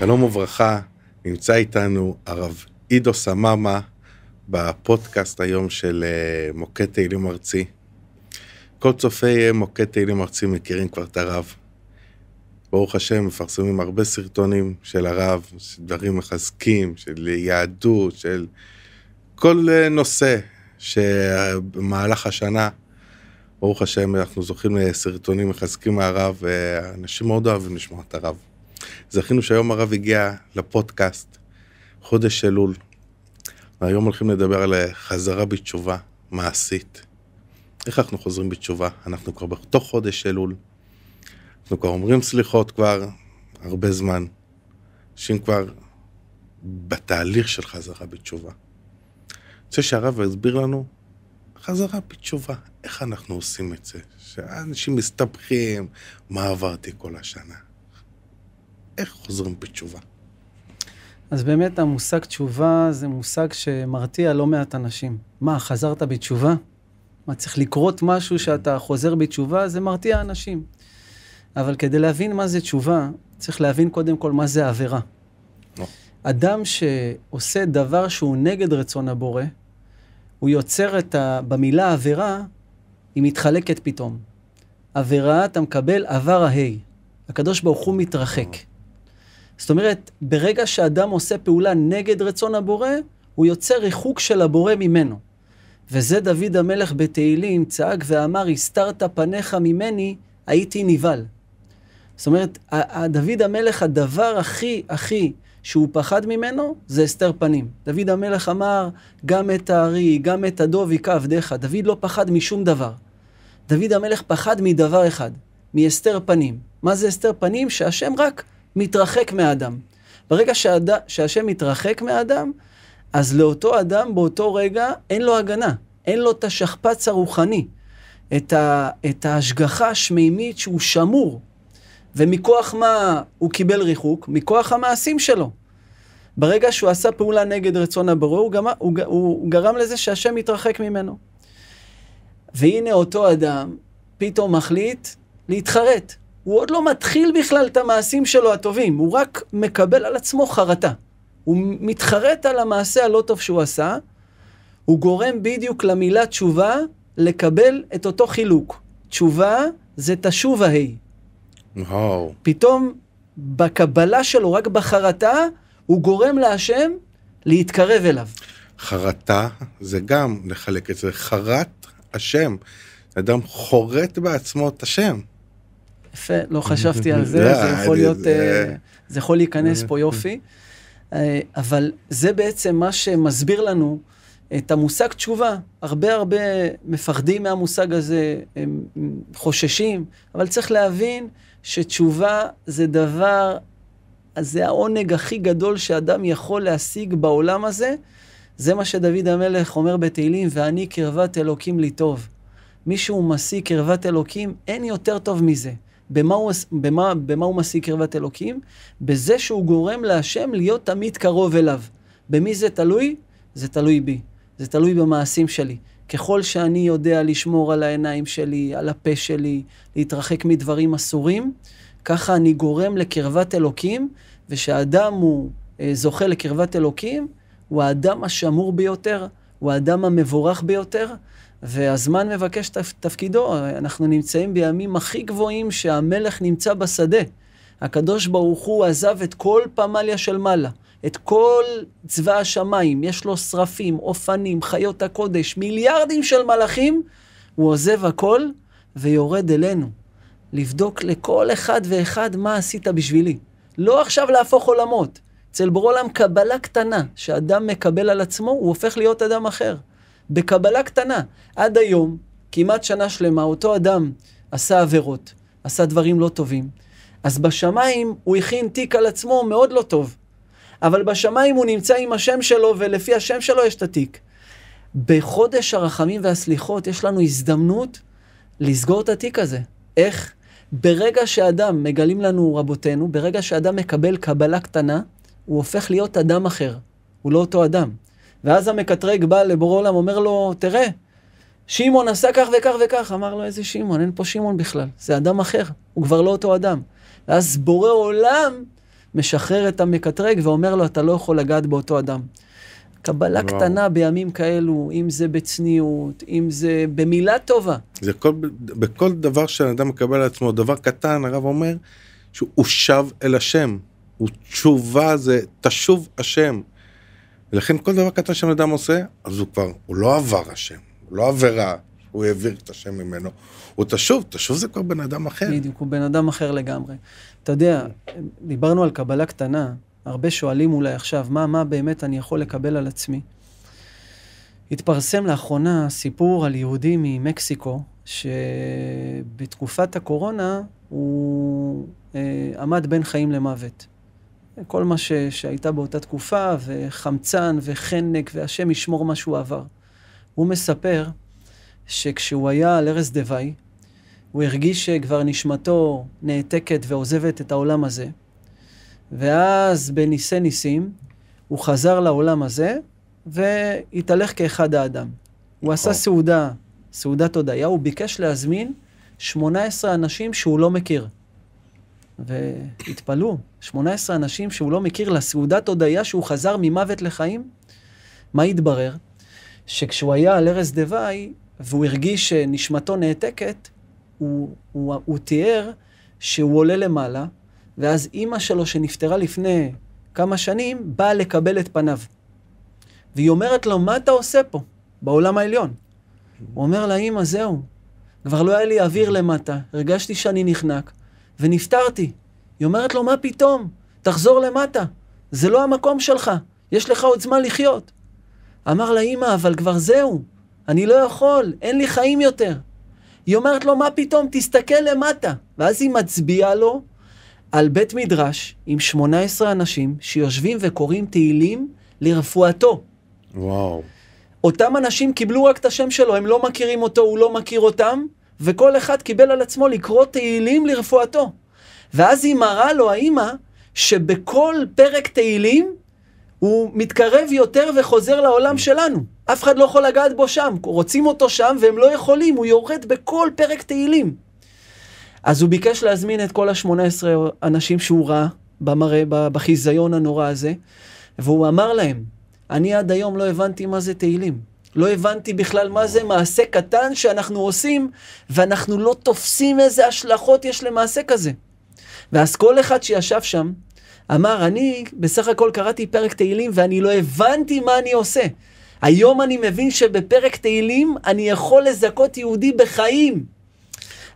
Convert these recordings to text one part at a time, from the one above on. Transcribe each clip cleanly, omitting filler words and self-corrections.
שלום וברכה, נמצא איתנו הרב עידו סממה בפודקאסט היום של מוקד תהילים ארצי. כל צופי מוקד תהילים ארצי מכירים כבר את הרב. ברוך השם, מפרסמים הרבה סרטונים של הרב, של דברים מחזקים, של יהדות, של כל נושא שבמהלך השנה, ברוך השם, אנחנו זוכים לסרטונים מחזקים מהרב, ואנשים מאוד אוהבים לשמוע את הרב. זכינו שהיום הרב הגיע לפודקאסט, חודש אלול, והיום הולכים לדבר על חזרה בתשובה מעשית. איך אנחנו חוזרים בתשובה? אנחנו כבר בתוך חודש אלול, אנחנו כבר אומרים סליחות כבר הרבה זמן, אנשים כבר בתהליך של חזרה בתשובה. אני רוצה שהרב יסביר לנו, חזרה בתשובה, איך אנחנו עושים את זה? שאנשים מסתבכים, מה עברתי כל השנה? איך חוזרים בתשובה? אז באמת המושג תשובה זה מושג שמרתיע לא מעט אנשים. מה, חזרת בתשובה? מה, צריך לקרות משהו שאתה חוזר בתשובה? זה מרתיע אנשים. אבל כדי להבין מה זה תשובה, צריך להבין קודם כל מה זה עבירה. אדם שעושה דבר שהוא נגד רצון הבורא, הוא יוצר במילה עבירה, היא מתחלקת פתאום. עבירה, אתה מקבל עבר ההי. הקדוש ברוך הוא מתרחק. זאת אומרת, ברגע שאדם עושה פעולה נגד רצון הבורא, הוא יוצר ריחוק של הבורא ממנו. וזה דוד המלך בתהילים צעק ואמר, הסתרת פניך ממני, הייתי נבהל. זאת אומרת, דוד המלך, הדבר הכי שהוא פחד ממנו, זה הסתר פנים. דוד המלך אמר, גם את הארי, גם את הדוב יקע עבדיך. דוד לא פחד משום דבר. דוד המלך פחד מדבר אחד, מהסתר פנים. מה זה הסתר פנים? שהשם רק מתרחק מהאדם. ברגע שהשם מתרחק מהאדם, אז לאותו אדם באותו רגע אין לו הגנה. אין לו את השכפץ הרוחני, את ההשגחה השמימית שהוא שמור. ומכוח מה הוא קיבל ריחוק? מכוח המעשים שלו. ברגע שהוא עשה פעולה נגד רצון הבורא, הוא גרם לזה שהשם מתרחק ממנו. והנה אותו אדם פתאום מחליט להתחרט. הוא עוד לא מתחיל בכלל את המעשים שלו הטובים, הוא רק מקבל על עצמו חרטה. הוא מתחרט על המעשה הלא טוב שהוא עשה, הוא גורם בדיוק למילה תשובה לקבל את אותו חילוק. תשובה זה תשוב ההי. וואו. פתאום בקבלה שלו, רק בחרטה, הוא גורם להשם להתקרב אליו. חרטה זה גם לחלק את זה, חרט השם. אדם חורט בעצמו את השם. יפה, לא חשבתי על זה, זה יכול להיות, זה יכול להיכנס פה יופי, אבל זה בעצם מה שמסביר לנו את המושג תשובה. הרבה מפחדים מהמושג הזה, הם חוששים, אבל צריך להבין שתשובה זה דבר, זה העונג הכי גדול שאדם יכול להשיג בעולם הזה. זה מה שדוד המלך אומר בתהילים, ואני קרבת אלוקים לי טוב. מישהו משיג קרבת אלוקים, אין יותר טוב מזה. במה הוא משיג קרבת אלוקים? בזה שהוא גורם להשם להיות תמיד קרוב אליו. במי זה תלוי? זה תלוי בי. זה תלוי במעשים שלי. ככל שאני יודע לשמור על העיניים שלי, על הפה שלי, להתרחק מדברים אסורים, ככה אני גורם לקרבת אלוקים, ושהאדם הוא זוכה לקרבת אלוקים, הוא האדם השמור ביותר, הוא האדם המבורך ביותר, והזמן מבקש תפקידו. אנחנו נמצאים בימים הכי גבוהים שהמלך נמצא בשדה. הקדוש ברוך הוא עזב את כל פמליה של מעלה, את כל צבא השמיים, יש לו שרפים, אופנים, חיות הקודש, מיליארדים של מלאכים, הוא עוזב הכל ויורד אלינו, לבדוק לכל אחד ואחד מה עשית בשבילי. לא עכשיו להפוך עולמות. אצל בורא עולם קבלה קטנה, שאדם מקבל על עצמו, הוא הופך להיות אדם אחר. בקבלה קטנה. עד היום, כמעט שנה שלמה, אותו אדם עשה עבירות, עשה דברים לא טובים. אז בשמיים הוא הכין תיק על עצמו מאוד לא טוב. אבל בשמיים הוא נמצא עם השם שלו, ולפי השם שלו יש את התיק. בחודש הרחמים והסליחות יש לנו הזדמנות לסגור את התיק הזה. איך? ברגע שאדם, מגלים לנו רבותינו, ברגע שאדם מקבל קבלה קטנה, הוא הופך להיות אדם אחר. הוא לא אותו אדם. ואז המקטרג בא לבורא עולם, אומר לו, תראה, שמעון עשה כך וכך וכך. אמר לו, איזה שמעון? אין פה שמעון בכלל. זה אדם אחר. הוא כבר לא אותו אדם. ואז בורא עולם משחרר את המקטרג ואומר לו, אתה לא יכול לגעת באותו אדם. קבלה קטנה בימים כאלו, אם זה בצניעות, אם זה במילה טובה. זה בכל דבר שהאדם מקבל על עצמו, דבר קטן, הרב אומר, שהוא שב אל השם. הוא תשובה, זה תשוב השם. ולכן כל דבר קטן שהאדם עושה, אז הוא לא עבר השם, הוא לא עבירה, הוא העביר את השם ממנו. הוא תשוב זה כבר בן אדם אחר. בדיוק, הוא בן אדם אחר לגמרי. אתה יודע, דיברנו על קבלה קטנה, הרבה שואלים אולי עכשיו, מה באמת אני יכול לקבל על עצמי? התפרסם לאחרונה סיפור על יהודי ממקסיקו, שבתקופת הקורונה הוא עמד בין חיים למוות. כל מה שהייתה באותה תקופה, וחמצן וחנק, והשם ישמור מה שהוא עבר. הוא מספר שכשהוא היה על ערש דווי, הוא הרגיש שכבר נשמתו נעתקת ועוזבת את העולם הזה, ואז בניסי ניסים, הוא חזר לעולם הזה, והתהלך כאחד האדם. הוא עשה סעודת הודיה, הוא ביקש להזמין 18 אנשים שהוא לא מכיר. והתפלאו, 18 אנשים שהוא לא מכיר לסעודת הודיה שהוא חזר ממוות לחיים. מה התברר? שכשהוא היה על ערש דווי, והוא הרגיש שנשמתו נעתקת, הוא תיאר שהוא עולה למעלה, ואז אמא שלו שנפטרה לפני כמה שנים, באה לקבל את פניו. והיא אומרת לו, מה אתה עושה פה? בעולם העליון. הוא אומר לה, אמא, זהו. כבר לא היה לי אוויר למטה, הרגשתי שאני נחנק, ונפטרתי. היא אומרת לו, מה פתאום? תחזור למטה. זה לא המקום שלך. יש לך עוד זמן לחיות. אמר לה, אמא, אבל כבר זהו. אני לא יכול, אין לי חיים יותר. היא אומרת לו, מה פתאום? תסתכל למטה. ואז היא מצביעה לו על בית מדרש עם 18 אנשים שיושבים וקוראים תהילים לרפואתו. וואו. אותם אנשים קיבלו רק את השם שלו, הם לא מכירים אותו, הוא לא מכיר אותם, וכל אחד קיבל על עצמו לקרוא תהילים לרפואתו. ואז היא מראה לו, האמא, שבכל פרק תהילים הוא מתקרב יותר וחוזר לעולם שלנו. אף אחד לא יכול לגעת בו שם, רוצים אותו שם והם לא יכולים, הוא יורד בכל פרק תהילים. אז הוא ביקש להזמין את כל ה-18 אנשים שהוא ראה במראה, בחיזיון הנורא הזה, והוא אמר להם, אני עד היום לא הבנתי מה זה תהילים. לא הבנתי בכלל מה זה מעשה קטן שאנחנו עושים, ואנחנו לא תופסים איזה השלכות יש למעשה כזה. ואז כל אחד שישב שם, אמר, אני בסך הכל קראתי פרק תהילים, ואני לא הבנתי מה אני עושה. היום אני מבין שבפרק תהילים אני יכול לזכות יהודי בחיים.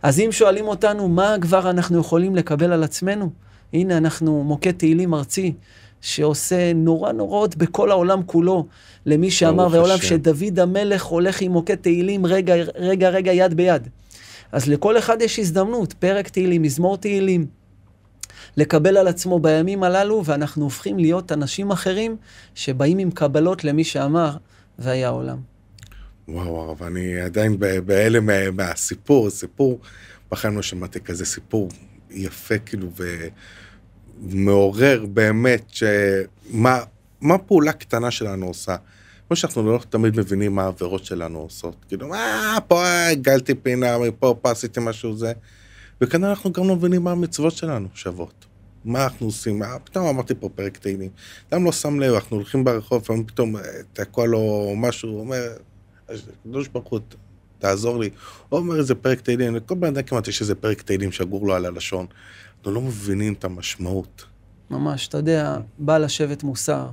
אז אם שואלים אותנו מה כבר אנחנו יכולים לקבל על עצמנו, הנה אנחנו מוקד תהילים ארצי, שעושה נורא נוראות בכל העולם כולו, למי שאמר בעולם שדוד המלך הולך עם מוקד תהילים רגע יד ביד. אז לכל אחד יש הזדמנות, פרק תהילים, מזמור תהילים, לקבל על עצמו בימים הללו, ואנחנו הופכים להיות אנשים אחרים שבאים עם קבלות למי שאמר והיה העולם. וואו, אבל אני עדיין באלה מהסיפור, בחיים לא שמעתי כזה סיפור יפה כאילו ומעורר באמת מה פעולה קטנה שלנו עושה. כמו שאנחנו לא תמיד מבינים מה העבירות שלנו עושות. כאילו, פה גלתי פינה, פה עשיתי משהו זה. וכאן אנחנו גם לא מבינים מה המצוות שלנו שוות. מה אנחנו עושים? פתאום אמרתי פה פרק תהילים. למה לא שם לב, אנחנו הולכים ברחוב, פתאום תקוע לו משהו, הוא אומר, קדוש ברוך הוא, תעזור לי. הוא אומר איזה פרק תהילים, כל בן אדם כמעט יש איזה פרק תהילים שגור לו על הלשון. אנחנו לא מבינים את המשמעות. ממש, אתה יודע, בא לשבת מוסר,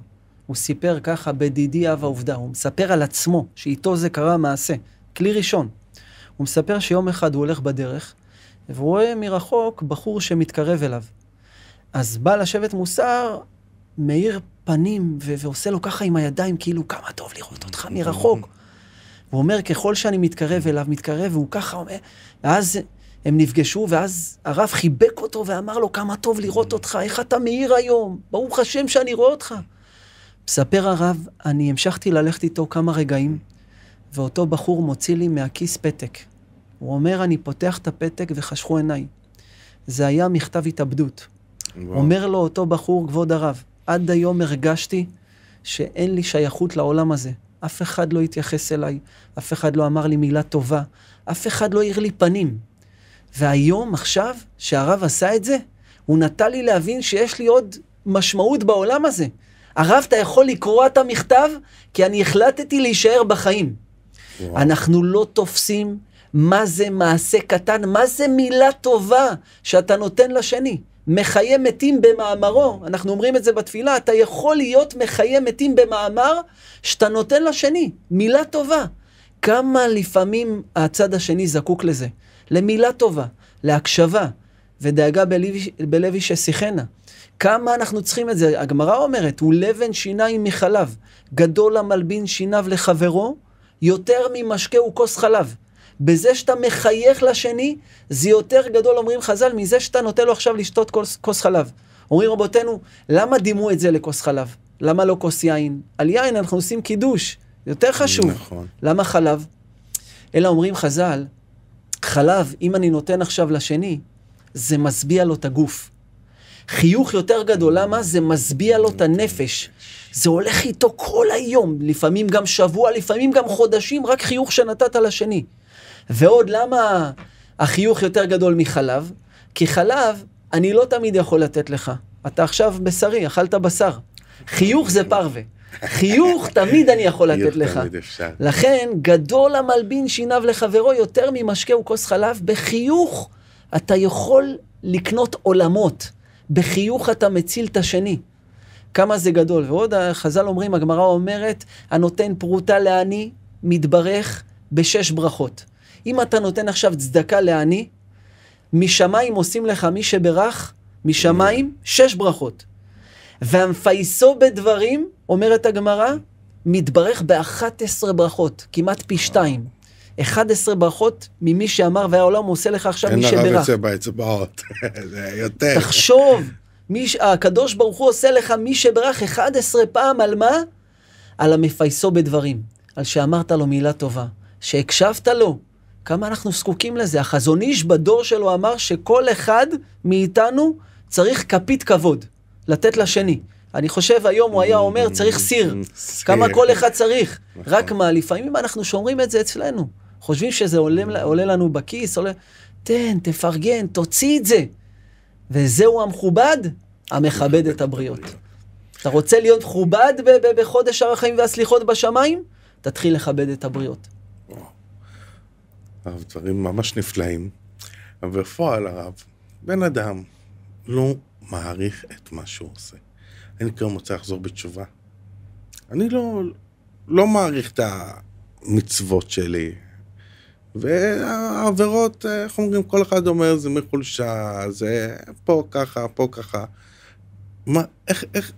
הוא סיפר ככה בדידי אב העובדה, הוא מספר על עצמו, שאיתו זה קרה מעשה, כלי ראשון. הוא מספר שיום אחד הוא הולך בדרך, והוא רואה מרחוק בחור שמתקרב אליו. אז בא לשבת מוסר, מאיר פנים, ועושה לו ככה עם הידיים, כאילו כמה טוב לראות אותך מרחוק. הוא אומר, ככל שאני מתקרב אליו, והוא ככה אומר, ואז הם נפגשו, ואז הרב חיבק אותו ואמר לו, כמה טוב לראות אותך, איך אתה מאיר היום, ברוך השם שאני רואה אותך. מספר הרב, אני המשכתי ללכת איתו כמה רגעים, ואותו בחור מוציא לי מהכיס פתק. הוא אומר, אני פותח את הפתק וחשכו עיניי. זה היה מכתב התאבדות. אומר לו אותו בחור, כבוד הרב, עד היום הרגשתי שאין לי שייכות לעולם הזה. אף אחד לא התייחס אליי, אף אחד לא אמר לי מילה טובה, אף אחד לא העיר לי פנים. והיום, עכשיו, שהרב עשה את זה, הוא נתן לי להבין שיש לי עוד משמעות בעולם הזה. הרב, אתה יכול לקרוא את המכתב, כי אני החלטתי להישאר בחיים. וואו. אנחנו לא תופסים מה זה מעשה קטן, מה זה מילה טובה שאתה נותן לשני. מחיי מתים במאמרו, אנחנו אומרים את זה בתפילה, אתה יכול להיות מחיי מתים במאמר שאתה נותן לשני, מילה טובה. כמה לפעמים הצד השני זקוק לזה, למילה טובה, להקשבה, ודאגה בלב איש ישיחנה. כמה אנחנו צריכים את זה? הגמרא אומרת, הוא לבן שיניים מחלב, גדול המלבין שיניו לחברו, יותר ממשקה הוא כוס חלב. בזה שאתה מחייך לשני, זה יותר גדול, אומרים חז"ל, מזה שאתה נותן לו עכשיו לשתות כוס חלב. אומרים רבותינו, למה דימו את זה לכוס חלב? למה לא כוס יין? על יין אנחנו עושים קידוש, יותר חשוב. נכון. למה חלב? אלא אומרים חז"ל, חלב, אם אני נותן עכשיו לשני, זה מסביע לו את הגוף. חיוך יותר גדול, למה? זה מסביע לו את הנפש. זה הולך איתו כל היום, לפעמים גם שבוע, לפעמים גם חודשים, רק חיוך שנתת לשני. ועוד למה החיוך יותר גדול מחלב? כי חלב אני לא תמיד יכול לתת לך. אתה עכשיו בשרי, אכלת בשר. חיוך זה פרווה. חיוך תמיד אני יכול לתת לך. לכן גדול המלבין שיניו לחברו יותר ממשקה וכוס חלב. בחיוך אתה יכול לקנות עולמות. בחיוך אתה מציל את השני. כמה זה גדול. ועוד חז"ל אומרים, הגמרא אומרת, הנותן פרוטה לעני מתברך בשש ברכות. אם אתה נותן עכשיו צדקה לעני, משמיים עושים לך מי שברך, משמיים 6 ברכות. והמפייסו בדברים, אומרת הגמרא, מתברך ב11 ברכות, כמעט פי 2. 11 ברכות ממי שאמר, והעולם עושה לך עכשיו מי שברך. אין הרב יוצא באצבעות, זה יותר. תחשוב, הקדוש ברוך הוא עושה לך מי שברך 11 פעם על מה? על המפייסו בדברים, על שאמרת לו מילה טובה, שהקשבת לו. כמה אנחנו זקוקים לזה. החזון איש בדור שלו אמר שכל אחד מאיתנו צריך כפית כבוד, לתת לשני. אני חושב היום הוא היה אומר צריך סיר. כמה כל אחד צריך. רק מה, לפעמים אנחנו שומרים את זה אצלנו. חושבים שזה עולה לנו בכיס, תן, תפרגן, תוציא את זה. וזהו המכובד, המכבד את הבריות. אתה רוצה להיות מכובד בחודש הרחמים והסליחות בשמיים? תתחיל לכבד את הבריות. דברים ממש נפלאים, אבל בפועל הרב, בן אדם לא מעריך את מה שהוא עושה. אני כבר רוצה לחזור בתשובה. אני לא מעריך את המצוות שלי. והעבירות, איך אומרים, כל אחד אומר, זה מחולשה, זה פה ככה, פה ככה.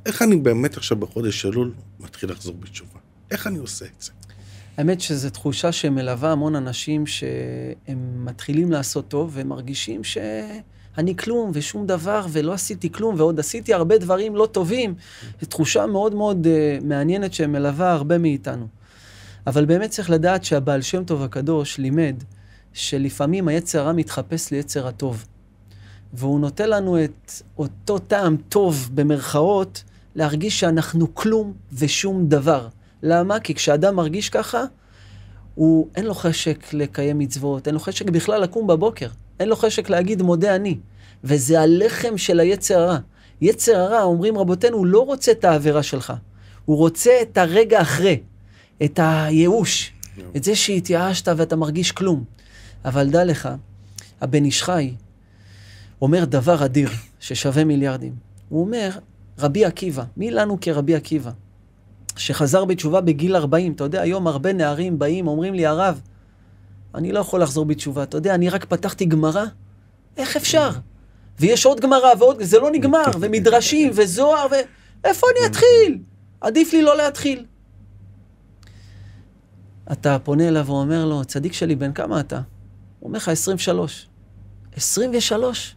איך אני באמת עכשיו בחודש אלול מתחיל לחזור בתשובה? איך אני עושה את זה? האמת שזו תחושה שמלווה המון אנשים שהם מתחילים לעשות טוב, והם מרגישים שאני כלום ושום דבר, ולא עשיתי כלום, ועוד עשיתי הרבה דברים לא טובים. זו תחושה מאוד מאוד מעניינת שמלווה הרבה מאיתנו. אבל באמת צריך לדעת שהבעל שם טוב הקדוש לימד, שלפעמים היצר הרע מתחפש ליצר הטוב. והוא נותן לנו את אותו טעם טוב במרכאות, להרגיש שאנחנו כלום ושום דבר. למה? כי כשאדם מרגיש ככה, אין לו חשק לקיים מצוות, אין לו חשק בכלל לקום בבוקר, אין לו חשק להגיד מודה אני, וזה הלחם של היצר הרע. יצר הרע, אומרים רבותינו, הוא לא רוצה את העבירה שלך, הוא רוצה את הרגע אחרי, את הייאוש, את זה שהתייאשת ואתה מרגיש כלום. אבל דע לך, הבן איש חי אומר דבר אדיר ששווה מיליארדים. הוא אומר, רבי עקיבא, מי לנו כרבי עקיבא? שחזר בתשובה בגיל 40, אתה יודע, היום הרבה נערים באים, אומרים לי, הרב, אני לא יכול לחזור בתשובה, אתה יודע, אני רק פתחתי גמרא, איך אפשר? ויש עוד גמרא ועוד, זה לא נגמר, ומדרשים וזוהר, איפה אני אתחיל? עדיף לי לא להתחיל. אתה פונה אליו ואומר לו, צדיק שלי, בן כמה אתה? הוא אומר לך, 23. 23?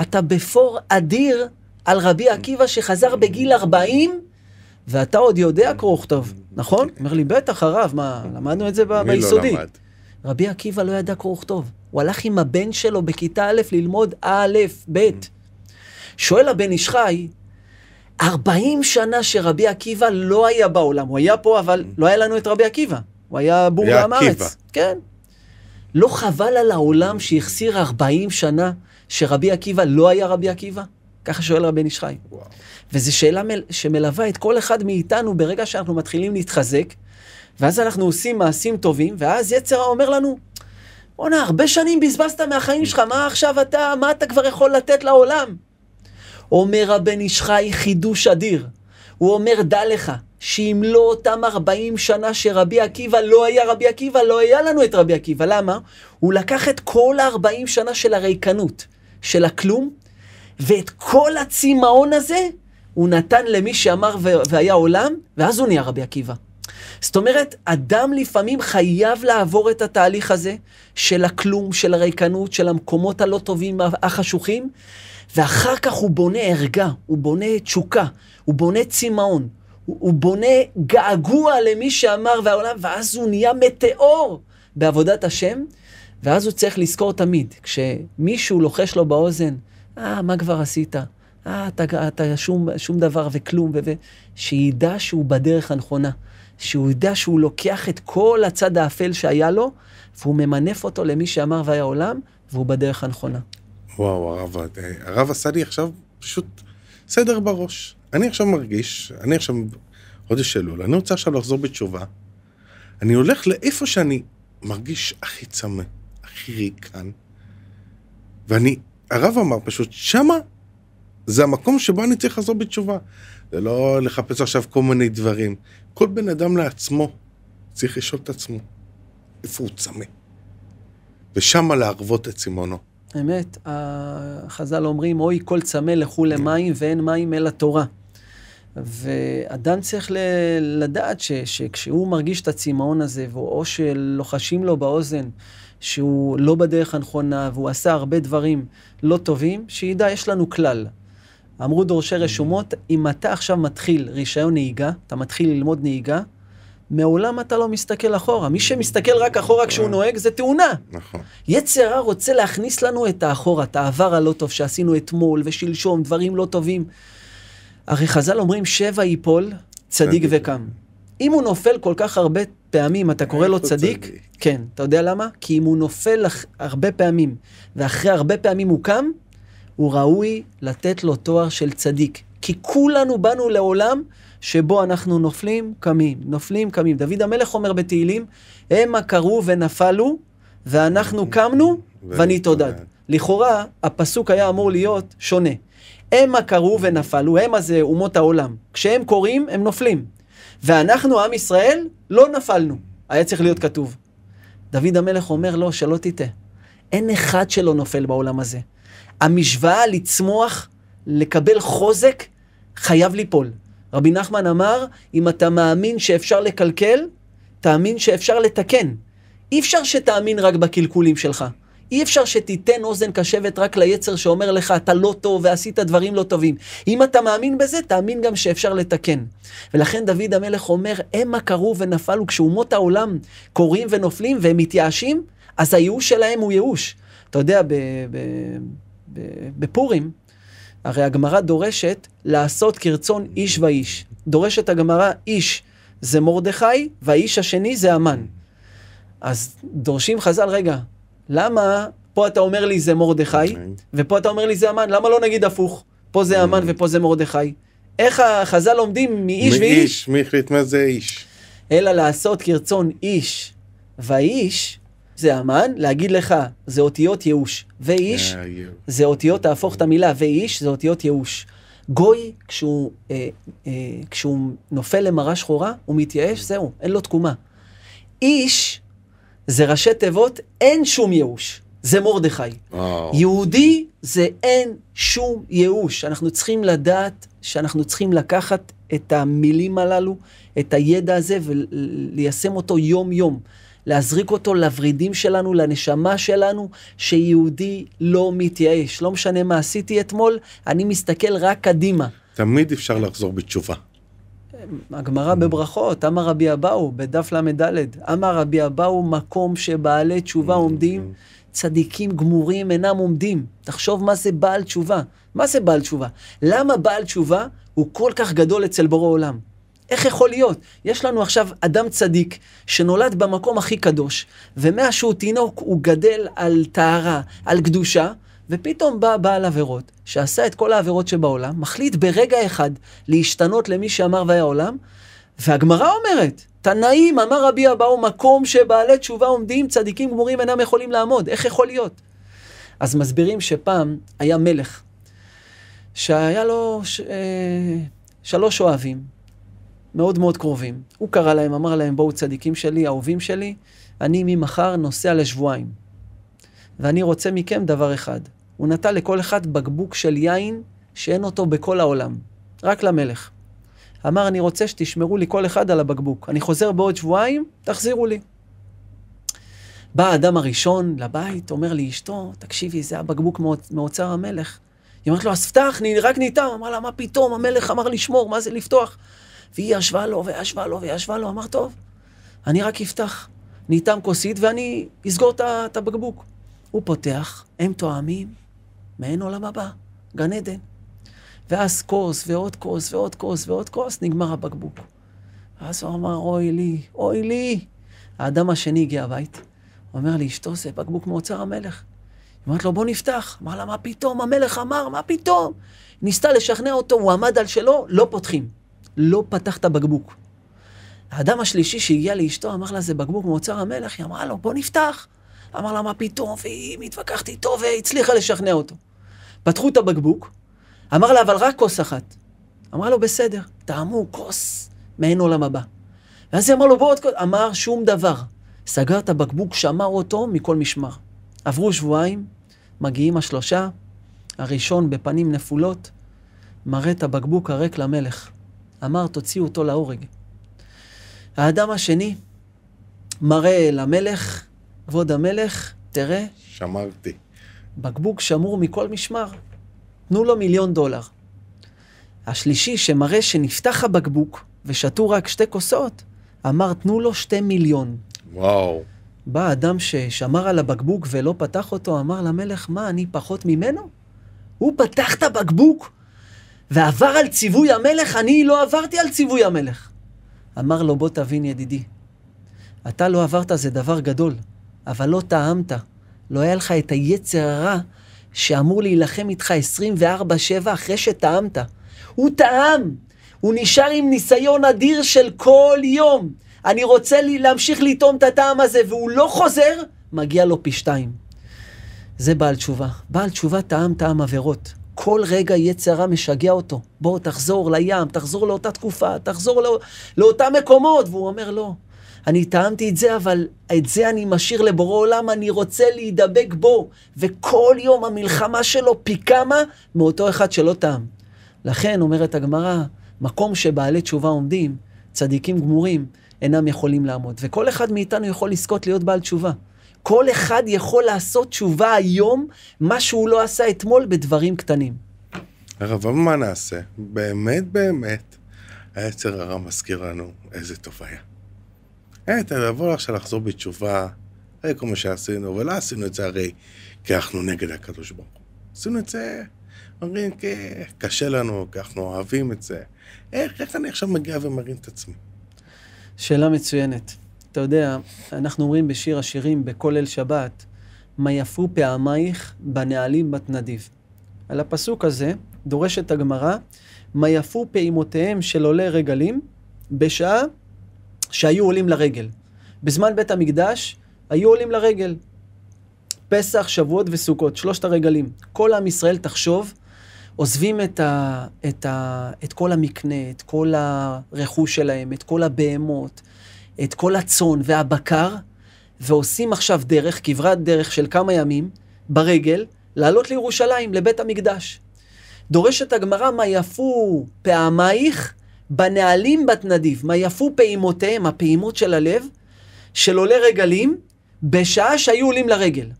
אתה בפור אדיר על רבי עקיבא שחזר בגיל 40, ואתה עוד יודע קרוא וכתוב, נכון? אומר לי, בטח הרב, מה, למדנו את זה ביסודי. לא למד. רבי עקיבא לא ידע קרוא וכתוב. הוא הלך עם הבן שלו בכיתה א' ללמוד א', ב'. שואל הבן איש חי, 40 שנה שרבי עקיבא לא היה בעולם. הוא היה פה, אבל לא היה לנו את רבי עקיבא. הוא היה בור ועם ארץ. כן. לא חבל על העולם שהחסיר 40 שנה שרבי עקיבא לא היה רבי עקיבא? ככה שואל רבן איש חי. וזו שאלה שמלווה את כל אחד מאיתנו ברגע שאנחנו מתחילים להתחזק, ואז אנחנו עושים מעשים טובים, ואז יצר אומר לנו, בונה, הרבה שנים בזבזת מהחיים שלך, מה אתה כבר יכול לתת לעולם? אומר רבן איש חי חידוש אדיר. הוא אומר, דע לך, שאם לא אותם 40 שנה שרבי עקיבא לא היה רבי עקיבא, לא היה לנו את רבי עקיבא. למה? הוא לקח את כל 40 שנה של הריקנות, של הכלום, ואת כל הצמאון הזה, הוא נתן למי שאמר והיה עולם, ואז הוא נהיה רבי עקיבא. זאת אומרת, אדם לפעמים חייב לעבור את התהליך הזה, של הכלום, של הריקנות, של המקומות הלא טובים, החשוכים, ואחר כך הוא בונה ערגה, הוא בונה תשוקה, הוא בונה צמאון, הוא בונה געגוע למי שאמר והעולם, ואז הוא נהיה מטאור בעבודת השם, ואז הוא צריך לזכור תמיד, כשמישהו לוחש לו באוזן, מה כבר עשית? אתה שום דבר וכלום, שידע שהוא בדרך הנכונה, שהוא ידע שהוא לוקח את כל הצד האפל שהיה לו, והוא ממנף אותו למי שאמר והיה עולם, והוא בדרך הנכונה. וואו, הרב עשה לי עכשיו פשוט סדר בראש. אני עכשיו מרגיש, אני עכשיו חודש אלול, אני רוצה עכשיו לחזור בתשובה. אני הולך לאיפה שאני מרגיש הכי צמא, הכי ריקן. הרב אמר פשוט, שמה זה המקום שבו אני צריך לחזור בתשובה. זה לא לחפש עכשיו כל מיני דברים. כל בן אדם לעצמו צריך לשאול את עצמו איפה הוא צמא. ושמה להרוות את צמאונו. האמת, החז"ל אומרים, אוי כל צמא לכו למים ואין מים אלא תורה. ואדם צריך לדעת שכשהוא מרגיש את הצמאון הזה, או שלוחשים לו באוזן, שהוא לא בדרך הנכונה, והוא עשה הרבה דברים לא טובים, שידע, יש לנו כלל. אמרו דורשי רשומות, אם אתה עכשיו מתחיל רישיון נהיגה, אתה מתחיל ללמוד נהיגה, מעולם אתה לא מסתכל אחורה. מי שמסתכל רק אחורה כשהוא נוהג, זה תאונה. נכון. יצר הרע רוצה להכניס לנו את האחורה, את העבר הלא טוב שעשינו אתמול ושלשום, דברים לא טובים. הרי חז"ל אומרים, 7 ייפול, צדיק וקם. אם הוא נופל כל כך הרבה פעמים, אתה קורא לו צדיק? כן. אתה יודע למה? כי אם הוא נופל הרבה פעמים, ואחרי הרבה פעמים הוא קם, הוא ראוי לתת לו תואר של צדיק. כי כולנו באנו לעולם שבו אנחנו נופלים, קמים, נופלים, קמים. דוד המלך אומר בתהילים, המה קרו ונפלו, ואנחנו קמנו ונתעודד. לכאורה, הפסוק היה אמור להיות שונה. המה קרו ונפלו, המה זה אומות העולם. כשהם קוראים, הם נופלים. ואנחנו, עם ישראל, לא נפלנו. היה צריך להיות כתוב. דוד המלך אומר לו, שלא תטעה. אין אחד שלא נופל בעולם הזה. המשוואה לצמוח, לקבל חוזק, חייב ליפול. רבי נחמן אמר, אם אתה מאמין שאפשר לקלקל, תאמין שאפשר לתקן. אי אפשר שתאמין רק בקלקולים שלך. אי אפשר שתיתן אוזן קשבת רק ליצר שאומר לך, אתה לא טוב ועשית דברים לא טובים. אם אתה מאמין בזה, תאמין גם שאפשר לתקן. ולכן דוד המלך אומר, המה קרו ונפלו, כשאומות העולם קוראים ונופלים והם מתייאשים, אז הייאוש שלהם הוא ייאוש. אתה יודע, בפורים, הרי הגמרא דורשת לעשות כרצון איש ואיש. דורשת הגמרא, איש זה מרדכי, והאיש השני זה המן. אז דורשים חז"ל, רגע, למה פה אתה אומר לי זה מרדכי, ופה אתה אומר לי זה המן? למה לא נגיד הפוך? פה זה המן ופה זה מרדכי. איך החז"ל לומדים מאיש ואיש? מי החליט מה זה איש? אלא לעשות כרצון איש והאיש, זה המן, להגיד לך, זה אותיות ייאוש. ואיש, זה אותיות, תהפוך את המילה, ואיש, זה אותיות ייאוש. גוי, כשהוא נופל למראה שחורה, הוא מתייאש, זהו, אין לו תקומה. איש, זה ראשי תיבות, אין שום ייאוש. זה מרדכי. יהודי, זה אין שום ייאוש. אנחנו צריכים לדעת, שאנחנו צריכים לקחת את המילים הללו, את הידע הזה, וליישם אותו יום יום. להזריק אותו לברידים שלנו, לנשמה שלנו, שיהודי לא מתייאש. לא משנה מה עשיתי אתמול, אני מסתכל רק קדימה. תמיד אפשר לחזור בתשובה. הגמרא בברכות, אמר רבי אבאו, בדף למדלת, אמר רבי אבאו, מקום שבעלי תשובה עומדים, צדיקים גמורים אינם עומדים. תחשוב מה זה בעל תשובה. מה זה בעל תשובה? למה בעל תשובה הוא כל כך גדול אצל בורא עולם? איך יכול להיות? יש לנו עכשיו אדם צדיק שנולד במקום הכי קדוש, ומאז שהוא תינוק הוא גדל על טהרה, על קדושה, ופתאום בא בעל עבירות, שעשה את כל העבירות שבעולם, מחליט ברגע אחד להשתנות למי שאמר והיה עולם, והגמרא אומרת, תנאים, אמר רבי אבאו, מקום שבעלי תשובה עומדים, צדיקים גמורים אינם יכולים לעמוד. איך יכול להיות? אז מסבירים שפעם היה מלך, שהיה לו 3 אוהבים, מאוד מאוד קרובים. הוא קרא להם, אמר להם, בואו צדיקים שלי, אהובים שלי, אני ממחר נוסע לשבועיים. ואני רוצה מכם דבר אחד. הוא נתן לכל אחד בקבוק של יין שאין אותו בכל העולם. רק למלך. אמר, אני רוצה שתשמרו לי כל אחד על הבקבוק. אני חוזר בעוד שבועיים, תחזירו לי. בא האדם הראשון לבית, אומר לי, אשתו, תקשיבי, זה הבקבוק מאוצר המלך. היא אומרת לו, אז פתח, רק ניתם. אמר לה, מה פתאום? המלך אמר לשמור, מה זה לפתוח? והיא ישבה לו, וישבה לו, וישבה לו. אמר, טוב, אני רק אפתח. ניתם כוסית, ואני אסגור את הבקבוק. הוא פותח, הם תואמים, מעין עולם הבא, גן עדן. ואז כוס, ועוד כוס, ועוד כוס, ועוד כוס, נגמר הבקבוק. ואז הוא אמר, אוי לי, אוי לי. האדם השני הגיע הבית, הוא אומר לי, אשתו, זה בקבוק מאוצר המלך. היא אומרת לו, בוא נפתח. אמר לה, מה פתאום? המלך אמר, מה פתאום? ניסתה לשכנע אותו, הוא עמד על שלו, לא פותחים. לא פתח את הבקבוק. האדם השלישי שהגיע לאשתו, אמר לה, זה בקבוק מאוצר המלך. היא אמרה לו, בוא נפתח. אמר לה, מה פתאום? והיא מתווכחת איתו, והצליחה לשכנע אותו. פתחו את הבקבוק, אמר לה, אבל רק כוס אחת. אמר לו, בסדר, טעמו כוס מעין עולם הבא. ואז היא אמר לו, בוא עוד כוס. אמר, שום דבר. סגר את הבקבוק, שמר אותו מכל משמר. עברו שבועיים, מגיעים 3, הראשון בפנים נפולות, מראה את הבקבוק הריק למלך. אמר, תוציאו אותו להורג. האדם השני מראה למלך, כבוד המלך, תראה. שמרתי. בקבוק שמור מכל משמר. תנו לו $1,000,000. השלישי שמראה שנפתח הבקבוק ושתו רק 2 כוסות, אמר, תנו לו 2 מיליון. וואו. בא אדם ששמר על הבקבוק ולא פתח אותו, אמר למלך, מה, אני פחות ממנו? הוא פתח את הבקבוק ועבר על ציווי המלך, אני לא עברתי על ציווי המלך. אמר לו, בוא תבין ידידי, אתה לא עברת, זה דבר גדול, אבל לא טעמת, לא היה לך את היצר הרע שאמור להילחם איתך 24/7 אחרי שטעמת. הוא טעם, הוא נשאר עם ניסיון אדיר של כל יום. אני רוצה להמשיך לטעום את הטעם הזה, והוא לא חוזר, מגיע לו פי 2. זה בעל תשובה. בעל תשובה טעם עבירות. כל רגע יצר הרע משגע אותו. בוא, תחזור לים, תחזור לאותה תקופה, תחזור לאותה מקומות. והוא אומר, לא, אני טעמתי את זה, אבל את זה אני משאיר לבורא עולם, אני רוצה להידבק בו. וכל יום המלחמה שלו פי כמה מאותו אחד שלא טעם. לכן אומרת הגמרא, מקום שבעלי תשובה עומדים, צדיקים גמורים, אינם יכולים לעמוד. וכל אחד מאיתנו יכול לזכות להיות בעל תשובה. כל אחד יכול לעשות תשובה היום, מה שהוא לא עשה אתמול בדברים קטנים. הרב, מה נעשה? באמת, היצר הרע מזכיר לנו איזה טוב היה. תבוא עכשיו לחזור בתשובה, הרי כל מה שעשינו, ולא עשינו את זה הרי כי אנחנו נגד הקדוש ברוך הוא. עשינו את זה, אומרים, קשה לנו, כי אנחנו אוהבים את זה. איך אני עכשיו מגיע ומרים את עצמי? שאלה מצוינת. אתה יודע, אנחנו אומרים בשיר השירים, בכל ליל שבת, מה יפו פעמייך בנעלים בתנדיב. על הפסוק הזה דורשת הגמרא, מה יפו פעימותיהם של עולי רגלים, בשעה שהיו עולים לרגל. בזמן בית המקדש היו עולים לרגל. פסח, שבועות וסוכות, 3 הרגלים. כל עם ישראל תחשוב, עוזבים את כל המקנה, את כל הרכוש שלהם, את כל הבהמות, את כל הצאן והבקר, ועושים עכשיו דרך, כברת דרך של כמה ימים, ברגל, לעלות לירושלים, לבית המקדש. דורשת הגמרא, מה יפו פעמייך בנעלים בתנדיב, מה יפו פעימותיהם, הפעימות של הלב, של עולי רגלים, בשעה שהיו עולים לרגל.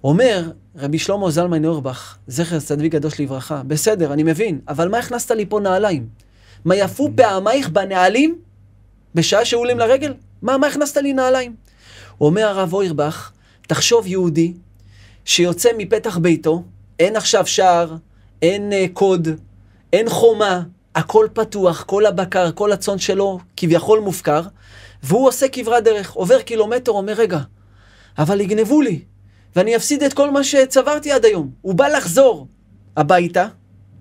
אומר רבי שלמה זלמן אוירבך, זכר צדיק קדוש לברכה, בסדר, אני מבין, אבל מה הכנסת לי פה נעליים? מה יפו פעמייך בנעלים בשעה שעולים לרגל? מה הכנסת לי נעליים? אומר הרב אוירבך, תחשוב יהודי שיוצא מפתח ביתו, אין עכשיו שער, אין קוד, אין חומה, הכל פתוח, כל הבקר, כל הצאן שלו כביכול מופקר, והוא עושה כברת דרך, עובר קילומטר, אומר רגע, אבל יגנבו לי, ואני אפסיד את כל מה שצברתי עד היום. הוא בא לחזור הביתה,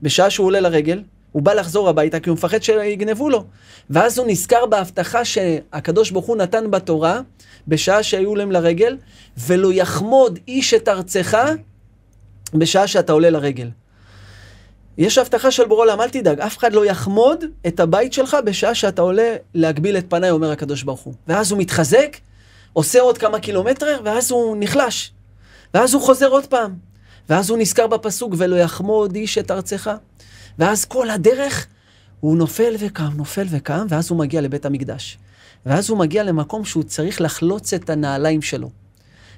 בשעה שהוא עולה לרגל, הוא בא לחזור הביתה, כי הוא מפחד שיגנבו לו. ואז הוא נזכר בהבטחה שהקדוש ברוך הוא נתן בתורה, בשעה שהיו להם לרגל, ולא יחמוד איש את ארצך, בשעה שאתה עולה לרגל. יש הבטחה של בורא עולם, אל תדאג, אף אחד לא יחמוד את הבית שלך, בשעה שאתה עולה להגביל את פניי, אומר הקדוש ברוך הוא. ואז הוא מתחזק, עושה עוד כמה קילומטר, ואז הוא נחלש. ואז הוא חוזר עוד פעם. ואז הוא נזכר בפסוק, ולא יחמוד איש את ארצך. ואז כל הדרך הוא נופל וקם, ואז הוא מגיע לבית המקדש. ואז הוא מגיע למקום שהוא צריך לחלוץ את הנעליים שלו.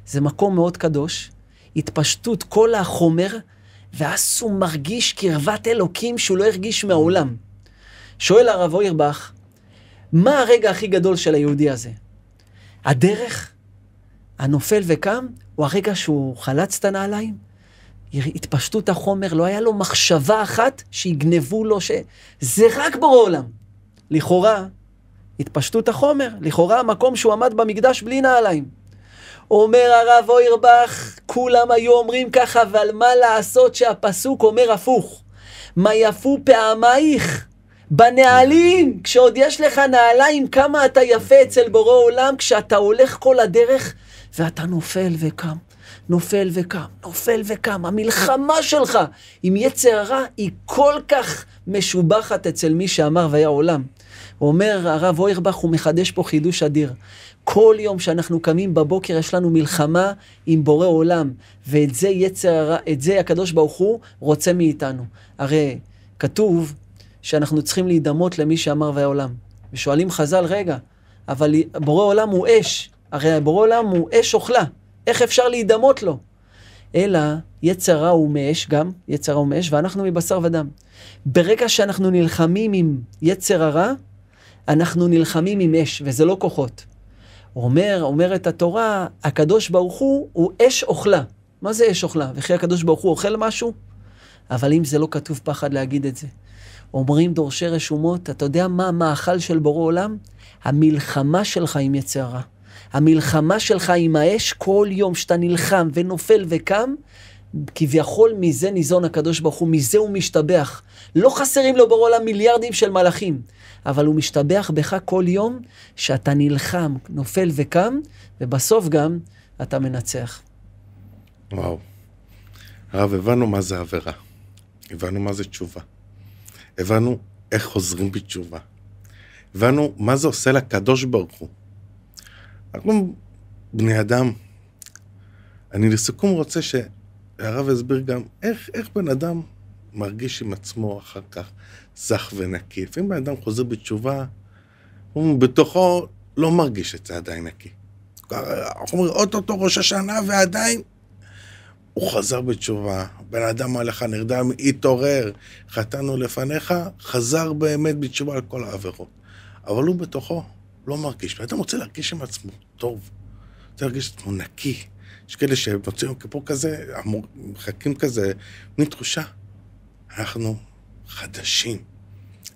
זה מקום מאוד קדוש, התפשטות כל החומר, ואז הוא מרגיש קרבת אלוקים שהוא לא הרגיש מהעולם. שואל הרב אוירבך, מה הרגע הכי גדול של היהודי הזה? הדרך, הנופל וקם, הוא הרגע שהוא חלץ את הנעליים? התפשטות החומר, לא היה לו מחשבה אחת שיגנבו לו, זה רק בורא עולם. לכאורה, התפשטות החומר, לכאורה המקום שהוא עמד במקדש בלי נעליים. אומר הרב אוירבך, כולם היו אומרים ככה, אבל מה לעשות שהפסוק אומר הפוך? מה יפו פעמייך בנעלים, כשעוד יש לך נעליים, כמה אתה יפה אצל בורא עולם, כשאתה הולך כל הדרך, ואתה נופל וקם. נופל וקם. המלחמה שלך עם יצר הרע היא כל כך משובחת אצל מי שאמר והיה עולם. הוא אומר, הרב אוירבך, הוא מחדש פה חידוש אדיר. כל יום שאנחנו קמים בבוקר יש לנו מלחמה עם בורא עולם, ואת זה יצר הרע, את זה הקדוש ברוך הוא רוצה מאיתנו. הרי כתוב שאנחנו צריכים להידמות למי שאמר והיה עולם. ושואלים חז"ל, רגע, אבל בורא עולם הוא אש. הרי בורא עולם הוא אש אוכלה. איך אפשר להידמות לו? אלא יצר הרע הוא מאש גם, יצר הרע הוא מאש, ואנחנו מבשר ודם. ברגע שאנחנו נלחמים עם יצר הרע, אנחנו נלחמים עם אש, וזה לא כוחות. אומרת התורה, הקדוש ברוך הוא אש אוכלה. מה זה אש אוכלה? וכי הקדוש ברוך הוא אוכל משהו? אבל אם זה לא כתוב פחד להגיד את זה. אומרים דורשי רשומות, אתה יודע מה המאכל של בורא עולם? המלחמה שלך עם יצר הרע. המלחמה שלך עם האש, כל יום שאתה נלחם ונופל וקם, כביכול מזה ניזון הקדוש ברוך הוא, מזה הוא משתבח. לא חסרים לו בורא עולם מיליארדים של מלאכים, אבל הוא משתבח בך כל יום שאתה נלחם, נופל וקם, ובסוף גם אתה מנצח. וואו. הרב, הבנו מה זה עבירה. הבנו מה זה תשובה. הבנו איך חוזרים בתשובה. הבנו מה זה עושה לקדוש ברוך הוא. אנחנו בני אדם. אני לסיכום רוצה שהרב הסביר גם איך בן אדם מרגיש עם עצמו אחר כך זך ונקי. לפעמים בן אדם חוזר בתשובה, הוא בתוכו לא מרגיש את זה עדיין נקי. אנחנו אומרים, אותו ראש השנה ועדיין הוא חזר בתשובה. בן אדם עליך נרדם, התעורר, חטאנו לפניך, חזר באמת בתשובה על כל העבירות. אבל הוא בתוכו לא מרגיש. בן אדם רוצה להרגיש עם עצמו טוב. רוצה להרגיש את עצמו נקי. יש כאלה שמוצאים יום כיפור כזה, מחכים כזה, מין תחושה. אנחנו חדשים.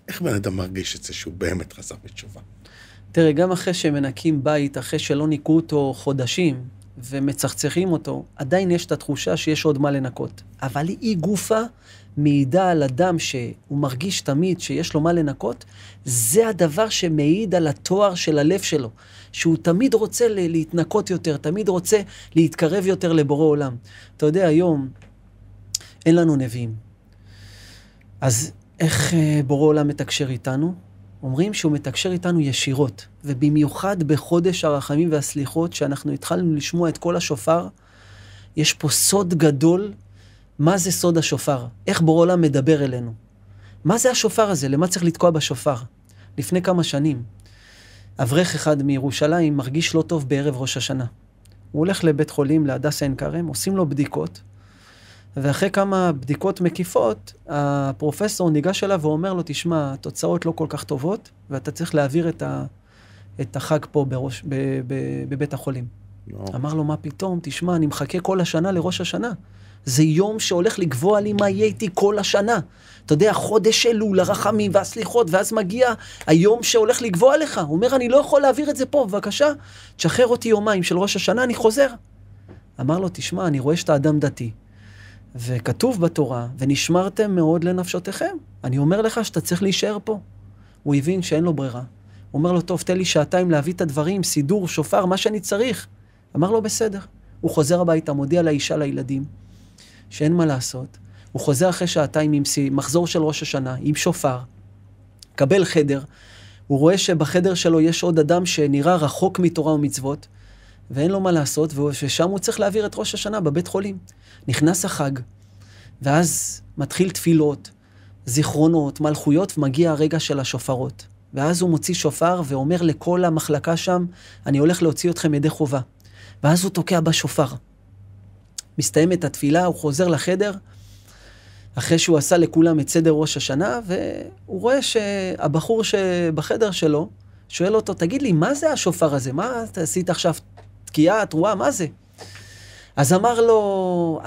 איך בן אדם מרגיש את זה שהוא באמת חזר בתשובה? תראה, גם אחרי שמנקים בית, אחרי שלא ניקו אותו חודשים, ומצחצחים אותו, עדיין יש את התחושה שיש עוד מה לנקות. אבל היא גופה מעידה על אדם שהוא מרגיש תמיד שיש לו מה לנקות, זה הדבר שמעיד על התואר של הלב שלו, שהוא תמיד רוצה להתנקות יותר, תמיד רוצה להתקרב יותר לבורא עולם. אתה יודע, היום אין לנו נביאים. אז איך בורא עולם מתקשר איתנו? אומרים שהוא מתקשר איתנו ישירות, ובמיוחד בחודש הרחמים והסליחות, שאנחנו התחלנו לשמוע את כל השופר, יש פה סוד גדול. מה זה סוד השופר? איך בורא עולם מדבר אלינו? מה זה השופר הזה? למה צריך לתקוע בשופר? לפני כמה שנים, אברך אחד מירושלים מרגיש לא טוב בערב ראש השנה. הוא הולך לבית חולים, להדסה עין כרם, עושים לו בדיקות, ואחרי כמה בדיקות מקיפות, הפרופסור ניגש אליו ואומר לו, תשמע, התוצאות לא כל כך טובות, ואתה צריך להעביר את החג פה בבית החולים. אמר לו, מה פתאום? תשמע, אני מחכה כל השנה לראש השנה. זה יום שהולך לקבוע לי מה יהיה איתי כל השנה. אתה יודע, חודש אלול, הרחמים והסליחות, ואז מגיע היום שהולך לקבוע לך. הוא אומר, אני לא יכול להעביר את זה פה, בבקשה, תשחרר אותי יומיים של ראש השנה, אני חוזר. אמר לו, תשמע, אני רואה שאתה אדם דתי, וכתוב בתורה, ונשמרתם מאוד לנפשותיכם. אני אומר לך שאתה צריך להישאר פה. הוא הבין שאין לו ברירה. הוא אומר לו, טוב, תן לי שעתיים להביא את הדברים, סידור, שופר, מה שאני צריך. אמר לו, בסדר. הוא חוזר הביתה, מודיע לאישה, לילדים, שאין מה לעשות. הוא חוזר אחרי שעתיים עם מחזור של ראש השנה, עם שופר, קבל חדר. הוא רואה שבחדר שלו יש עוד אדם שנראה רחוק מתורה ומצוות, ואין לו מה לעשות, ושם הוא צריך להעביר את ראש השנה בבית חולים. נכנס החג, ואז מתחיל תפילות, זיכרונות, מלכויות, ומגיע הרגע של השופרות. ואז הוא מוציא שופר ואומר לכל המחלקה שם, אני הולך להוציא אתכם ידי חובה. ואז הוא תוקע בשופר. מסתיים את התפילה, הוא חוזר לחדר, אחרי שהוא עשה לכולם את סדר ראש השנה, והוא רואה שהבחור שבחדר שלו, שואל אותו, תגיד לי, מה זה השופר הזה? מה אתה עשית עכשיו? תקיעה, תרועה, מה זה? אז אמר לו,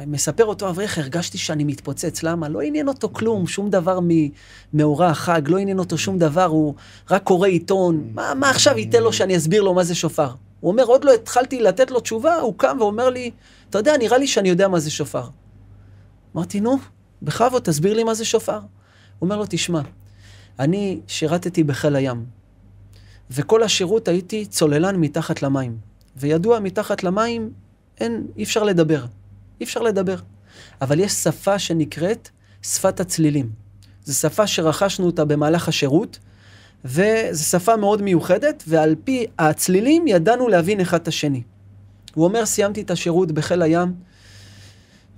מספר אותו אברך, הרגשתי שאני מתפוצץ, למה? לא עניין אותו כלום, שום דבר מאורע החג, לא עניין אותו שום דבר, הוא רק קורא עיתון, מה עכשיו ייתן לו שאני אסביר לו מה זה שופר? הוא אומר, עוד לא התחלתי לתת לו תשובה, הוא קם ואומר לי, אתה יודע, נראה לי שאני יודע מה זה שופר. אמרתי, נו, בכבוד, תסביר לי מה זה שופר. הוא אומר לו, תשמע, אני שירתתי בחיל הים, וכל השירות הייתי צוללן מתחת למים, וידוע מתחת למים, אי אפשר לדבר, אי אפשר לדבר. אבל יש שפה שנקראת שפת הצלילים. זו שפה שרכשנו אותה במהלך השירות, וזו שפה מאוד מיוחדת, ועל פי הצלילים ידענו להבין אחד את השני. הוא אומר, סיימתי את השירות בחיל הים,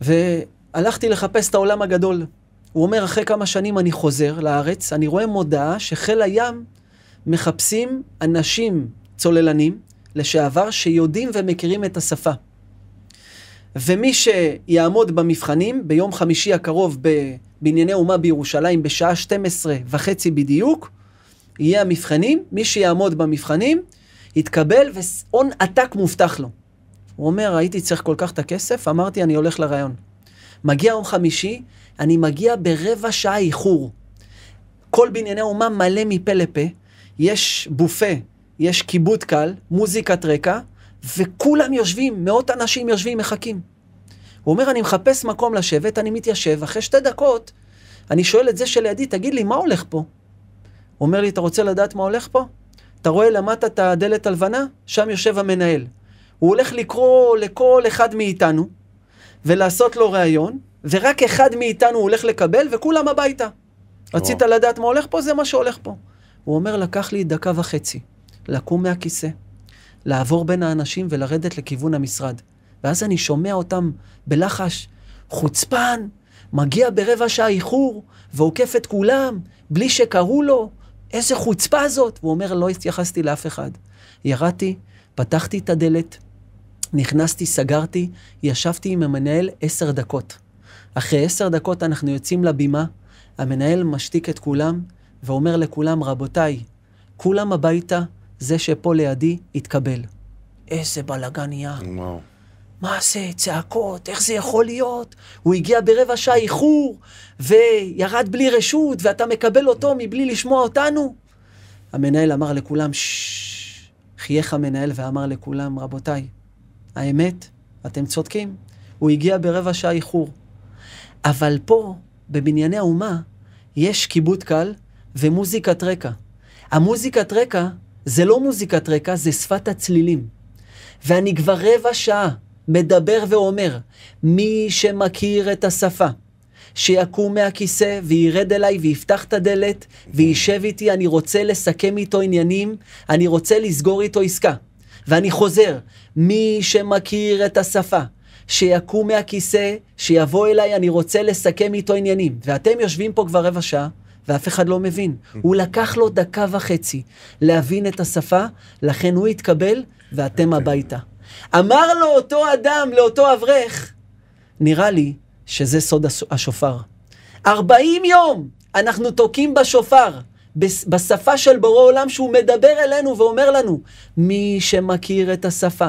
והלכתי לחפש את העולם הגדול. הוא אומר, אחרי כמה שנים אני חוזר לארץ, אני רואה מודעה שחיל הים מחפשים אנשים צוללנים לשעבר שיודעים ומכירים את השפה. ומי שיעמוד במבחנים ביום חמישי הקרוב בבנייני אומה בירושלים בשעה 12:30 בדיוק, יהיה המבחנים, מי שיעמוד במבחנים יתקבל והון עתק מובטח לו. הוא אומר, הייתי צריך כל כך את הכסף, אמרתי אני הולך לרעיון. מגיע יום חמישי, אני מגיע ברבע שעה איחור. כל בנייני אומה מלא מפה לפה, יש בופה, יש כיבוד קל, מוזיקת רקע, וכולם יושבים, מאות אנשים יושבים, מחכים. הוא אומר, אני מחפש מקום לשבת, אני מתיישב, אחרי 2 דקות, אני שואל את זה שלידי, תגיד לי, מה הולך פה? הוא אומר לי, אתה רוצה לדעת מה הולך פה? אתה רואה למטה את הדלת הלבנה? שם יושב המנהל. הוא הולך לקרוא לכל אחד מאיתנו, ולעשות לו ראיון, ורק אחד מאיתנו הולך לקבל, וכולם הביתה. רצית לדעת מה הולך פה? זה מה שהולך פה. הוא אומר, לקח לי 1.5 דקות, לקום מהכיסא, לעבור בין האנשים ולרדת לכיוון המשרד. ואז אני שומע אותם בלחש, חוצפן, מגיע ברבע שעה איחור, ועוקף את כולם, בלי שקראו לו, איזה חוצפה זאת. הוא אומר, לא התייחסתי לאף אחד. ירדתי, פתחתי את הדלת, נכנסתי, סגרתי, ישבתי עם המנהל 10 דקות. אחרי 10 דקות אנחנו יוצאים לבימה, המנהל משתיק את כולם, ואומר לכולם, רבותיי, כולם הביתה, זה שפה לידי יתקבל. איזה בלגן נהיה. וואו. מה זה? צעקות, איך זה יכול להיות? הוא הגיע ברבע שעה איחור, וירד בלי רשות, ואתה מקבל אותו מבלי לשמוע אותנו. המנהל אמר לכולם, חייך המנהל ואמר לכולם, רבותיי, האמת, אתם צודקים, הוא הגיע ברבע שעה איחור. אבל פה, בבנייני האומה, יש כיבוד קל ומוזיקת רקע. המוזיקת רקע, זה לא מוזיקת רקע, זה שפת הצלילים. ואני כבר רבע שעה מדבר ואומר, מי שמכיר את השפה, שיקום מהכיסא וירד אליי ויפתח את הדלת וישב איתי, אני רוצה לסכם איתו עניינים, אני רוצה לסגור איתו עסקה. ואני חוזר, מי שמכיר את השפה, שיקום מהכיסא, שיבוא אליי, אני רוצה לסכם איתו עניינים. ואתם יושבים פה כבר רבע שעה, ואף אחד לא מבין. הוא לקח לו 1.5 דקות להבין את השפה, לכן הוא התקבל, ואתם הביתה. אמר לו אותו אדם, לאותו אברך, נראה לי שזה סוד השופר. 40 יום אנחנו תוקים בשופר, בשפה של בורא עולם, שהוא מדבר אלינו ואומר לנו, מי שמכיר את השפה,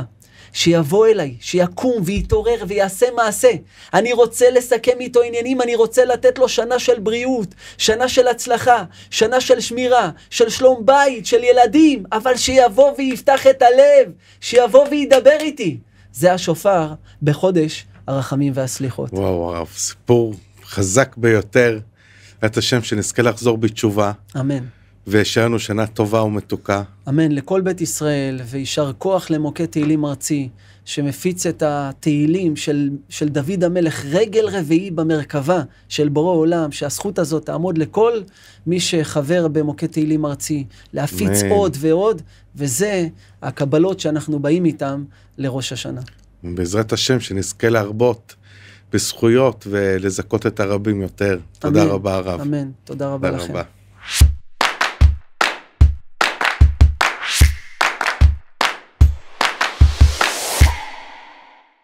שיבוא אליי, שיקום ויתעורר ויעשה מעשה. אני רוצה לסכם איתו עניינים, אני רוצה לתת לו שנה של בריאות, שנה של הצלחה, שנה של שמירה, של שלום בית, של ילדים, אבל שיבוא ויפתח את הלב, שיבוא וידבר איתי. זה השופר בחודש הרחמים והסליחות. וואו, הרב, סיפור חזק ביותר. את השם שנזכה לחזור בתשובה. אמן. וישאר לנו שנה טובה ומתוקה. אמן. לכל בית ישראל, וישר כוח למוקד תהילים ארצי, שמפיץ את התהילים של דוד המלך, רגל רביעי במרכבה של בורא עולם, שהזכות הזאת תעמוד לכל מי שחבר במוקד תהילים ארצי, להפיץ עוד ועוד, וזה הקבלות שאנחנו באים איתם לראש השנה. בעזרת השם שנזכה להרבות בזכויות ולזכות את הרבים יותר. תודה רבה הרב. אמן. תודה רבה לכם.